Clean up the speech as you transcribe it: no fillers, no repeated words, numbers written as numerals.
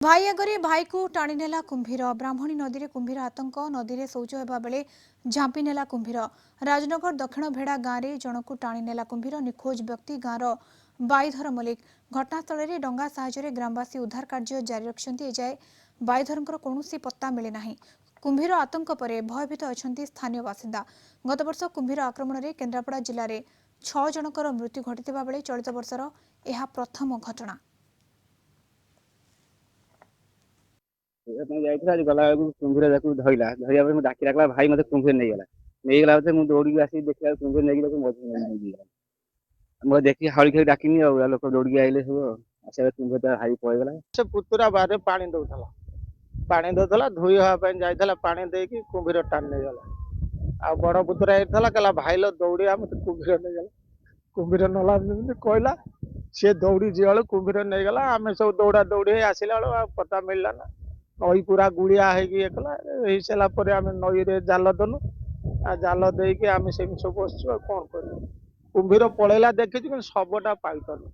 भाई आगे भाई को टाणी नेला कुंभीर ब्राह्मणी नदी में कुंभीर आतंक नदी में शौच होगा बेले झांपी नेला कुंभीर राजनगर दक्षिण भेड़ा गाँव में जनक टाणी नेला कुंभीर निखोज व्यक्ति गाँवर बाईधर मल्लिक घटनास्थल में डंगा साहाय्य ग्रामवासी उद्धार कार्य जारी रखिंट एजाए बाईधर कौन पत्ता मिले ना कुंभीर आतंक पर भयभीत अच्छा स्थानीय बासिंदा गत वर्ष कुंभीर आक्रमण में केन्द्रापड़ा जिले में 6 जनकर मृत्यु घटी बेले चलित वर्षर यह प्रथम घटना। ଯାଇଥିଲା ଆଜି ଗଲା ବେଳକୁ କୁମ୍ଭୀର ଯାକୁ ଧଇଲା ଧରିବା ପରେ ମୁଁ ଡାକି ଡାକିଲା ଭାଇ ମତେ କୁମ୍ଭୀର ନେଇଗଲା ବୋଧେ ମୁଁ ଦୌଡ଼ିକି ଆସିକି ଦେଖିଲା କୁମ୍ଭୀର ନେଇକି ତାକୁ ମଝି ନେଇଗଲା। ମୁଁ ଦେଖି ହାଉଳି ଖେଳି ଡାକିନି ଆଉ ଲୋକ ଦୌଡ଼ିକି ଆଇଲେ ସବୁ ଆସିବା କୁମ୍ଭୀର ତା ଭାଇ ପଳେଇଗଲା। ସେ ପୁତୁରା ବାହାରେ ପାଣି ଦଉଥିଲା ଧୋଇ ହବା ପାଇଁ ଯାଇଥିଲା ପାଣି ଦେଇକି କୁମ୍ଭୀର ଟାଣି ନେଇଗଲା। ଆଉ ବଡ ପୁତୁରା ହେଇଥିଲା କହିଲା ଭାଇଲ ଦୌଡ଼ିଆ ମତେ କୁମ୍ଭୀର ନେଇଗଲା। କୁମ୍ଭୀର ନଲା ଯେମିତି କହିଲା ସିଏ ଦୌଡ଼ି ଯିବା ବେଳକୁ କୁମ୍ଭୀର ନେଇଗଲା। ଆମେ ସବୁ ଦୌଡ଼ା ଦୌଡ଼ି ହେଇ ଆସିଲା ବେଳକୁ ଆଉ ପତା ମିଳିଲା ନା। ନଈ ପୁରା ଗୁଳିଆ ହେଇକି ଇଏ କଲା ହେଇସାରିଲା ପରେ ଆମେ ନଈରେ ଜାଲ ଦେଲୁ ଆଉ ଜାଲ ଦେଇକି ଆମେ ସେମିତି ସବୁ ବସିଛୁ ଆଉ କଣ କରିବୁ। କୁମ୍ଭୀର ପଳେଇଲା ଦେଖିଛୁ କିନ୍ତୁ ଶବଟା ପାଇପାରୁନୁ।